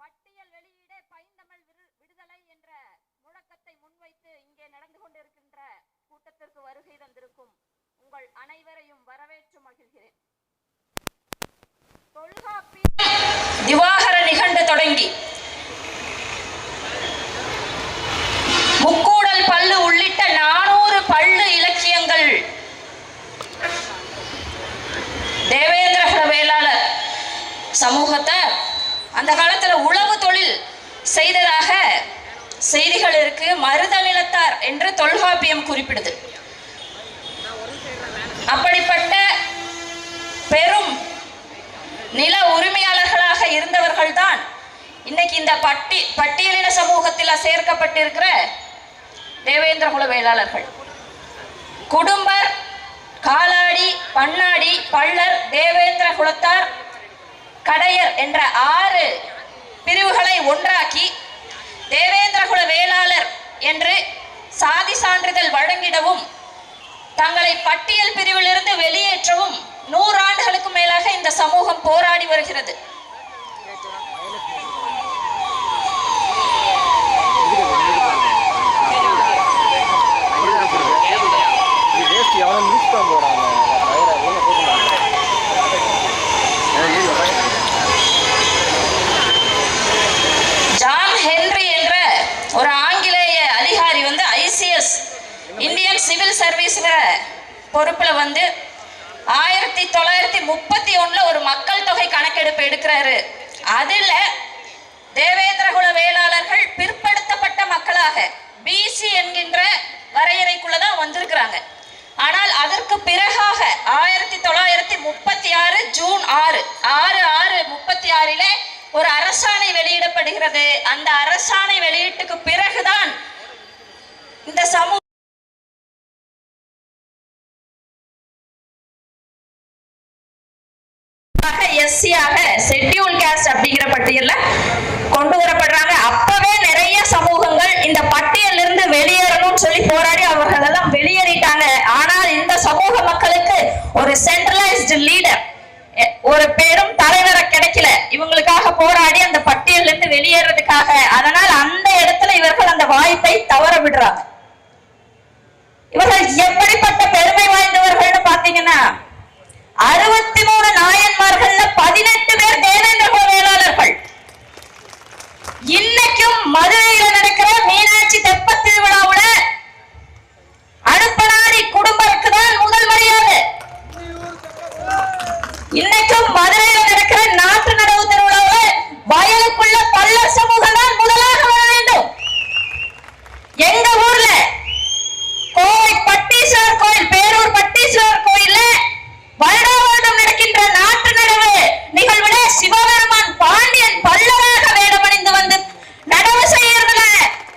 பட்டியல் வெளியீடே பைந்தமிழ் விடுதலை என்ற முழக்கத்தை முன்வைத்து இங்கே நடந்து கொண்டிருக்கின்ற கூட்டத்திற்கு வருகை தந்திருக்கும் உங்கள் அனைவரையும் வரவேற்று மகிழ்கிறேன். தொல்காப்பிய திவாகர நிகண்டு தொடங்கி முக்கூடல் பல்லு உள்ளிட்ட 400 பள்ளு இலக்கியங்கள் தேவேந்திர குல வேளாளர் சமூகத்தை அந்த காலத்துல உழவு தொழில் செய்ததாக செய்திகள் இருக்கு. மருத நிலத்தார் என்று தொல்காப்பியம் குறிப்பிடுது. அப்படிப்பட்ட பெரும் நில உரிமையாளர்களாக இருந்தவர்கள் தான் இன்னைக்கு இந்த பட்டியலின சமூகத்தில் சேர்க்கப்பட்டிருக்கிற தேவேந்திர குல வேளாளர்கள். குடும்பர், காலாடி, பண்ணாடி, பள்ளர், தேவேந்திர குலத்தார், கடையர் என்ற 6 பிரிவுகளை ஒன்றாக்கி தேவேந்திர குல வேளாளர் என்று சாதி சான்றிதழ் வழங்கிடவும் தங்களை பட்டியல் பிரிவிலிருந்து வெளியேற்றவும் 100 ஆண்டுகளுக்கு மேலாக இந்த சமூகம் போராடி வருகிறது. ஜான் ஹென்றி என்ற ஒரு ஆங்கிலேய அதிகாரி ஐசிஎஸ் இந்தியன் சிவில் சர்வீஸ் பொறுப்புல 1931 ஒரு மக்கள் தொகை கணக்கெடுப்பு எடுக்கிறாரு. அதுல தேவேந்திர குல வேளாளர்கள் பிற்படுத்தப்பட்ட மக்களாக பிசி என்கின்ற வரையறைக்குள்ளதான் வந்திருக்கிறாங்க. ஆனால் அதற்கு பிறகாக 1936 ஜூன் 6 ஒரு அரசாணை வெளியிடப்படுகிறது. அந்த அரசாணை வெளியீட்டுக்கு பிறகுதான் இந்த சமூக எஸ்சியாக ஷெட்யூல் காஸ்ட் அப்படிங்கிற பட்டியல்ல கொண்டு வரப்படுறாங்க. அப்பவே நிறைய சமூகங்கள் இந்த பட்டியலில் இருந்து வெளியேறணும்னு சொல்லி போராடி அவர்கள் எல்லாம் வெளியேறிட்டாங்க. ஆனால் இந்த சமூக மக்களுக்கு ஒரு சென்ட்ரலைஸ்டு லீடர், ஒரு பெரும் தலைவரை கிடைக்கல. இவங்களுக்காக போராடி அந்த பட்டியலில் இருந்து வெளியேறதுக்காக. அதனால் அந்த இடத்துல இவர்கள் அந்த வாய்ப்பை தவற விடுறாங்க. இவர்கள் எப்படிப்பட்ட பெருமை வாய்ந்தவர்கள் பாத்தீங்கன்னா 63 நாயன்மார்கள் 18 பேர் தேவேந்திர குல வேளாளர்கள். இன்னைக்கும் மதுரையில் நடக்கிற மீனாட்சி தெப்பத் திருவிழாவுல அடுப்பனாடி குடும்பருக்கு தான் முதல் மரியாதை. இன்னைக்கும் மதுரையில் நடக்கிற நாட்டு நடவு திருவிழாவுல வயலுக்குள்ள பல்லர் சமூகம் தான் முதலாக வர வேண்டும். எங்க ஊர்ல பட்டீஸ்வரர் கோயில், பேரூர் பட்டீஸ்வரர் கோயில்ல வருடா வருடம் நடக்கின்ற நாட்டு நடவு நிகழ்வுல சிவபெருமான் பாண்டியன் பல்லராக வேடமணிந்து வந்து நடவு செய்யறதுல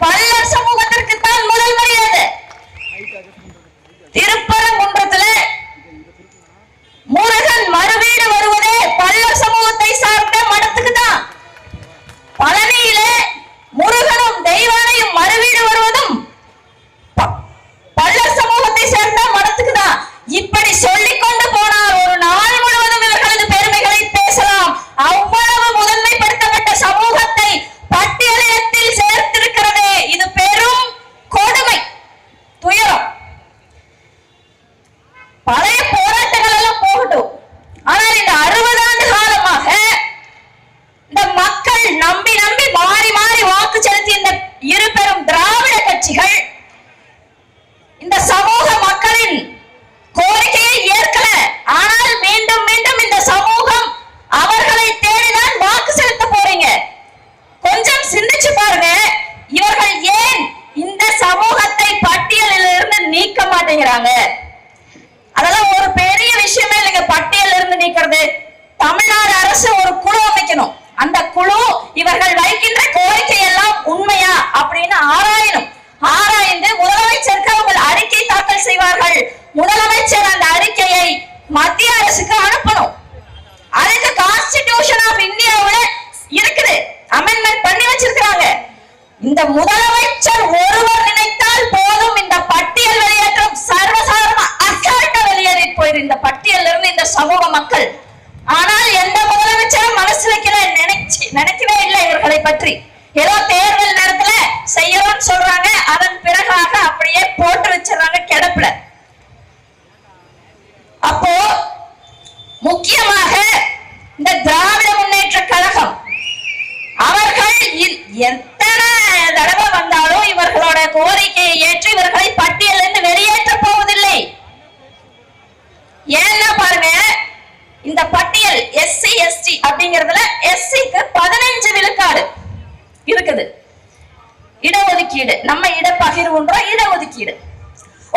பல்லர் சமூகத்திற்கு தான் முதல் மரியாதை. திருப்பரங்குன்றத்துல முருகன் மறுவீடு வருவதே பல்லர் சமூகத்தை சார்ந்த மடத்துக்கு தான். பழனியில முருகனும் தெய்வானையும் மறுவீடு வருவதும் பல்லர் சமூகத்தை சேர்ந்த மடத்துக்கு தான். இப்படி சொல்லிக் கொண்டு போனால் ஒரு நாள் முழுவதும் இவர்களது பெருமைகளை பேசலாம். அவ்வளவு முதன்மைப்படுத்தப்பட்ட சமூகத்தை பட்டியலினத்தில் சேர்த்திருக்கிறது. இது பெரும் கொடுமை, துயரம். பழைய போராட்டங்கள் எல்லாம் போகட்டும். ஆனால் இந்த 60 ஆண்டு காலமாக இந்த மக்கள் நம்பி நம்பி மாறி மாறி வாக்கு செலுத்திய இந்த 2 பெரும் திராவிட கட்சிகள் இந்த சமூக மக்களின் கோரிக்கையை ஏற்கல. ஆனால் மீண்டும் மீண்டும் இந்த சமூகம் அவர்களை தேடிதான் வாக்கு செலுத்த போறீங்க. கொஞ்சம் சிந்திச்சு பாருங்க. இவர்கள் ஏன் இந்த சமூகத்தை பட்டியலில் இருந்து நீக்க மாட்டேங்கிறாங்க? அதெல்லாம் ஒரு பெரிய விஷயமே இல்லைங்க. பட்டியலில் இருந்து நீக்கிறது தமிழ்நாடு அரசு ஒரு குழு அமைக்கணும். அந்த குழு இவர்கள் வைக்கின்ற கோரிக்கை எல்லாம் உண்மையா அப்படின்னு ஆராயணும். ஆராய்ந்து முதலமைச்சருக்கு அவங்க அறிக்கை தாக்கல் செய்வார்கள். முதலமைச்சர் அந்த அறிக்கையை மத்திய அரசுக்கு அனுப்பணும். அதுக்கு கான்ஸ்டிடியூஷன் ஆஃப் இந்தியாவுல இருக்குது, அமெண்ட்மென்ட் பண்ணி வச்சிருக்காங்க. இந்த முதலமைச்சர் ஒருவர் நினைத்தால் போதும் இந்த பட்டியல் வெளியேற்றம் சர்வசாதாரண அசால்ட்டா வெளியேறி போயிரு இந்த பட்டியலில் இருந்து இந்த சமூக மக்கள். ஆனால் எந்த முதலமைச்சரும் மனசு வைக்கல, நினைக்கவே இல்லை இவர்களை பற்றி ஏதோ தேர்தல் நேரத்துல செய்யணும்னு சொல்றாங்க, அதன் பிறகாக அப்படியே போட்டு வச்சிடறாங்க கிடப்புல. அப்போ முக்கியமாக இந்த திராவிட முன்னேற்ற கழகம் அவர்கள் எத்தனை தடவை வந்தாலும் இவர்களோட கோரிக்கையை ஏற்று இவர்களை பட்டியலிருந்து வெளியேற்ற போவதில்லை. ஏன்னா பாருங்க, இந்த பட்டியல் SC ST அப்படிங்கறதுல SCக்கு 15 விழுக்காடு இருக்குது இடஒதுக்கீடு. நம்ம இடப்பகிர்வுன்றோம், இடஒதுக்கீடு.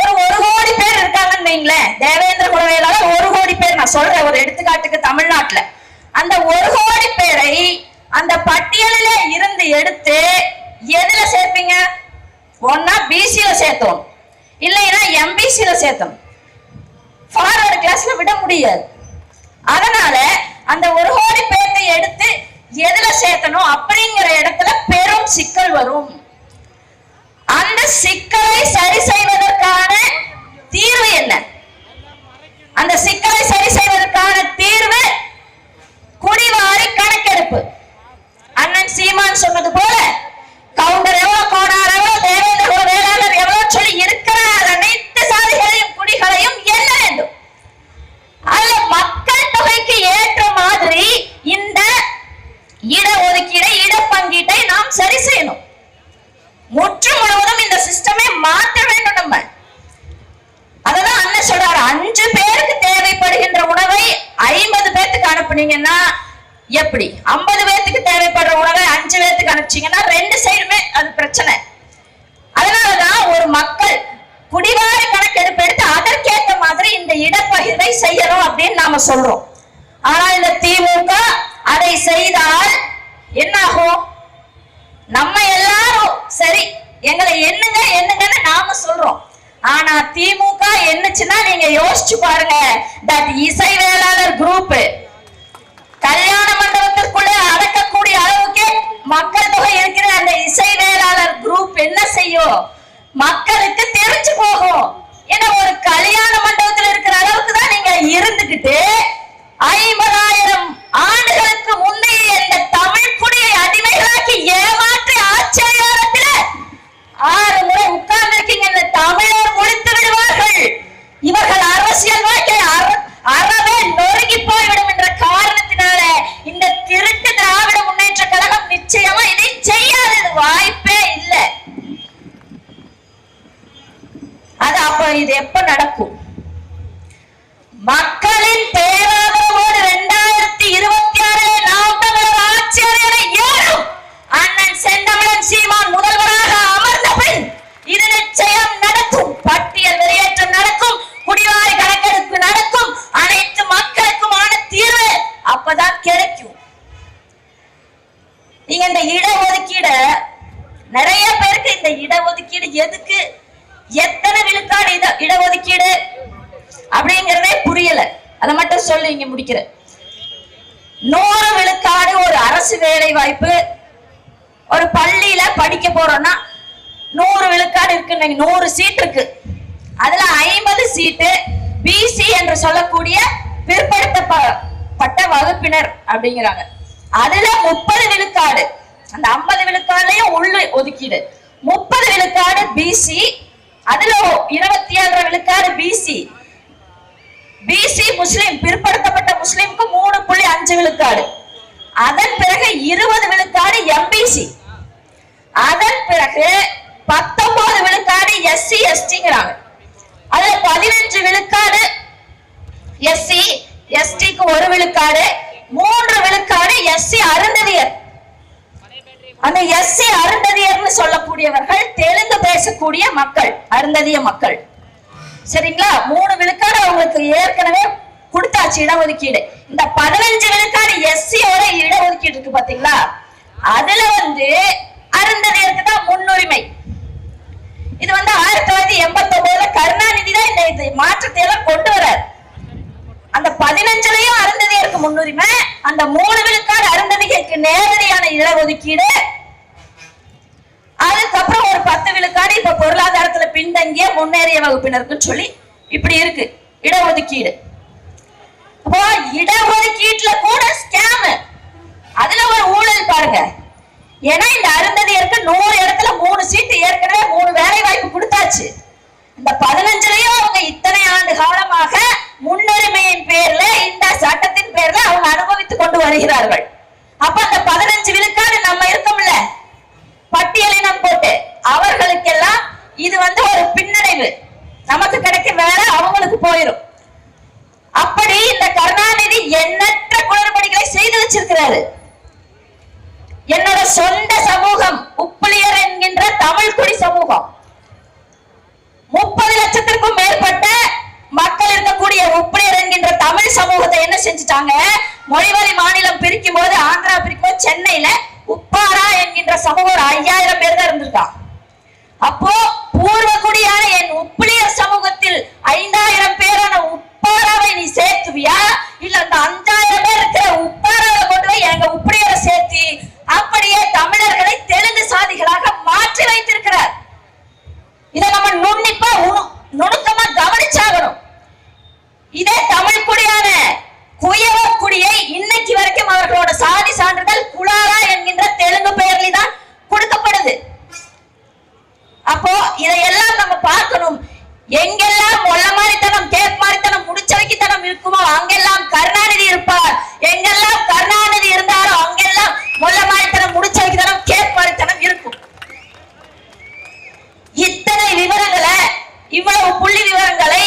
ஒரு 1 கோடி பேர் இருக்காங்கன்னு வைங்களேன், தேவேந்திர குல வேளாளர் 1 கோடி பேர். நான் சொல்றேன் ஒரு எடுத்துக்காட்டுக்கு, தமிழ்நாட்டுல அந்த 1 கோடி பேரை அந்த பட்டியலிலே இருந்து எடுத்து எதுல சேர்ப்பீங்க? ஒன்னா BCல சேர்த்தோம், இல்லைன்னா MBCல சேர்த்தோம். ஃபார்வர்டு கிளாஸ்ல விட முடியாது. அதனால அந்த 1 கோடி பேரை எடுத்து எதுல சேர்த்தணும் அப்படிங்கிற இடத்துல பெரும் சிக்கல் வரும். அந்த சிக்கலை சரி செய்வதற்கான தீர்வு என்ன? அந்த சிக்கலை சரி செய்வதற்கான தீர்வு குடிவாரி கணக்கெடுப்பு. அண்ணன் சீமான் சொன்னது போல கவுண்டர் எவ்வளவு, கோனார் எவ்வளவு, தேவேந்திர குல வேளாளர் எவ்வளவு சொல்லி இருக்கிற அனைத்து சாதிகளையும் குடிகளையும் எண்ண வேண்டும். அதுல மக்கள் தொகைக்கு ஏற்ற மாதிரி இந்த இடஒதுக்கீடை, இடப்பங்கீட்டை நாம் சரி செய்யணும். முற்று முழுவதும் இந்த சிஸ்டமே மாற்ற வேண்டும். நம்ம அததான் அண்ணன் சொல்றாரு, 5 பேருக்கு தேவைப்படுகின்ற உணவை 50 பேருக்கு அனுப்புனீங்கன்னா எப்படி? 50 பேருக்கு தேவைப்படுற உணவை 5 பேருக்கு அனுப்பிச்சீங்கன்னா 2 சைடுமே அது பிரச்சனை. அதனாலதான் ஒரு மக்கள் குடிவாரி கணக்கெடுப்பு எடுத்து அதற்கேற்ற மாதிரி இந்த இடப்பகிர்வை செய்யணும் அப்படின்னு நாம சொல்றோம். ஆனா இந்த திமுக அதை செய்தால் என்ன ஆகும்? நம்ம எல்லாரும் சரி எங்களை எண்ணுங்க எண்ணுங்கன்னு நாம சொல்றோம். ஆனா திமுக என்னச்சுன்னா நீங்க யோசிச்சு பாருங்க, தட் இசை வேளாளர் குரூப் கல்யாண மண்டபத்திற்குள்ள அடக்கக்கூடிய அளவுக்கு மக்கள் தொகை இருக்கிற அந்த இசை வேளாளர் குரூப் என்ன செய்யும்? மக்களுக்கு தெரிஞ்சு போகும். ஏன்னா ஒரு கல்யாண மண்டபத்தில் இருக்கிற அளவுக்கு தான் நீங்க இருந்துகிட்டு 50,000 ஆண்டுகளுக்கு முந்தைய இந்த தமிழ் குடியை அடிமைகளாக்கி ஏமாற்றி ஆச்சரியத்தில் 6 முறை உட்கார்ந்து இருக்கீங்க. இந்த தமிழர் முடித்து விடுவார்கள். இவர்கள் அரசியல் வாழ்க்கை அறவே நொறுங்கி போய்விடும் என்ற காரணத்தினால இந்த திருட்டு திராவிட முன்னேற்ற கழகம் நிச்சயமா இதை செய்யாதது வாய்ப்பே இல்லை. அது அப்ப இது எப்ப நடக்கும்? மக்களின் பேராதரவோடு 2026 நாம் தமிழர் ஆட்சியாளரை ஏறும் அண்ணன் செந்தமிழன் சீமான் முதல்வராக அமர்ந்த பின் இது நிச்சயம் நடக்கும். பட்டியல் வெளியேற்றம் நடக்கும், குடிவாரி கணக்கெடுப்பு நடக்கும், அனைத்து மக்களுக்குமான தீர்வு அப்பதான் கிடைக்கும். நீங்க இந்த இடஒதுக்கீடு, நிறைய பேருக்கு இந்த இடஒதுக்கீடு எதுக்கு, எத்தனை விழுக்காடு இடஒதுக்கீடு அப்படிங்கறதே புரியல. அதை மட்டும் சொல்லி இங்க முடிக்கிற 100 விழுக்காடு ஒரு அரசு வேலை வாய்ப்பு. ஒரு பள்ளியில படிக்க போறோம்னா 100 விழுக்காடு இருக்கு, 100 சீட் இருக்கு. அதுல 50 சீட்டு BC என்று சொல்லக்கூடிய பிற்படுத்தப்பட்ட வகுப்பினர் அப்படிங்கிறாங்க. அதுல 30 விழுக்காடு, அந்த 50 விழுக்காடுலயும் உள்ள ஒதுக்கீடு 30 விழுக்காடு BC, அதுல 27 விழுக்காடு BC முஸ்லிம், பிற்படுத்தப்பட்ட முஸ்லிமுக்கு 3.5 விழுக்காடு. அதன் பிறகு 20 விழுக்காடு MBC, அதன் பிறகு 19 விழுக்காடு SC STங்கிறாங்க. அதுல 15 விழுக்காடு SC STக்கு 1 விழுக்காடு, 3 விழுக்காடு SC அருந்ததியர். அந்த SC அருந்ததியர்னு சொல்லக்கூடியவர்கள் தெலுங்கு பேசக்கூடிய மக்கள், அருந்ததிய மக்கள். சரிங்களா? 3 விழுக்காடு அவங்களுக்கு ஏற்கனவே கொடுத்தாச்சு இடஒதுக்கீடு. இந்த 15 விழுக்காடு SCயோட இடஒதுக்கீடு இருக்கு பாத்தீங்களா? அதுல அருந்ததியருக்கு தான் முன்னுரிமை. இது 1989 கருணாநிதி தான் இந்த மாற்றத்தை எல்லாம் கொண்டு வரார். அந்த 15லயும் அருந்ததியருக்கு முன்னுரிமை, அந்த 3 விழுக்காடு அருந்ததியருக்கு நேரடியான இடஒதுக்கீடு. அதுக்கப்புறம் ஒரு 10 விழுக்காடு இப்ப பொருளாதாரத்துல பின்தங்கிய முன்னேறிய வகுப்பினருக்கு சொல்லி இப்படி இருக்கு இடஒதுக்கீடு. அப்போ இடஒதுக்கீட்டுல கூட ஸ்கேம், அதுல ஒரு ஊழல் பாருங்க. ஆச்சு. இந்த 15லயும் அவங்க இத்தனை ஆண்டு காலமாக முன்னுரிமையின் பேர்ல இந்த சட்டத்தின் பேர்ல அவங்க அனுபவித்துக் கொண்டு வருகிறார்கள். அப்ப அந்த 15 விழுக்காடு நம்ம இருக்கோம்ல பட்டியலினம் போட்டு, அவர்களுக்கெல்லாம் இது ஒரு பின்னடைவு. நமக்கு கிடைக்க வேற அவங்களுக்கு போயிடும். அப்படி இந்த கருணாநிதி எண்ணற்ற குளறுபடிகளை செய்து வச்சிருக்கிறாரு. என்னோட சொந்த சமூகம் உப்புளியர் என்கின்ற தமிழ் குடி சமூகம் 30 லட்சத்திற்கும் மேற்பட்ட மக்கள் இருக்கக்கூடிய உப்புளியர் என்கின்ற தமிழ் சமூகத்தை என்ன செஞ்சுட்டாங்க, மொழிவழி மாநிலம் பிரிக்கும் போது, ஆந்திரா பிரிக்கும் போது சென்னையில உப்பாரா என்கின்ற சமூகம் ஒரு 5000 பேர் தான் இருந்திருக்காங்க. அப்போ பூர்வகுடியான என் உப்புளியர் சமூகத்தில் 5000 பேரான உப்பாராவை நீ சேர்த்துவியா, இல்ல அந்த 5000 பேர் இருக்கிற உப்பாராவை கொண்டு போய் எங்க உப்புளியரை சேர்த்து அப்படியே தமிழர்களை தெலுங்கு சாதிகளாக மாற்றி வைத்திருக்கிறார். இதை நம்ம நுண்ணிப்பா நுணுக்கமா கவனிச்சாகணும். இதே தமிழ் குடியான குயவ குடியை இன்னைக்கு வரைக்கும் அவர்களோட சாதி சான்றிதழ் குலாரா என்கின்ற தெலுங்கு பெயர்ல தான் கொடுக்கப்படுது. அப்போ இதையெல்லாம் நம்ம பார்க்கணும். எங்கெல்லாம் மொள்ள மாதிரித்தனம் கேப் மாதிரித்தனம் முடிச்சவைக்குத்தனம் இருக்குமோ அங்கெல்லாம் கருணாநிதி இருப்பார். எங்கெல்லாம் கருணாநிதி இருந்தாரோ அங்கெல்லாம் மொள்ள மாதிரித்தனம் முடிச்சவைக்குத்தனம் கேப் மாதிரித்தனம் இருக்கும். இத்தனை விவரங்களை, இவ்வளவு புள்ளி விவரங்களை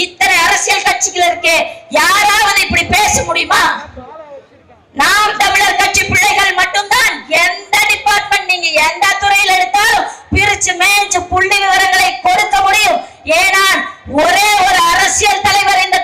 இத்தனை அரசியல் கட்சிகள் இருக்கே, யாராவது இப்படி பேச முடியுமா? நாம் தமிழர் கட்சி பிள்ளைகள் மட்டும்தான் எந்த டிபார்ட்மெண்ட் நீங்க எந்த துறையில் எடுத்தாலும் பிரிச்சு மேய்ச்சு புள்ளி விவரங்களை கொடுக்க முடியும். ஏன்னா ஒரே ஒரு அரசியல் தலைவர் இந்த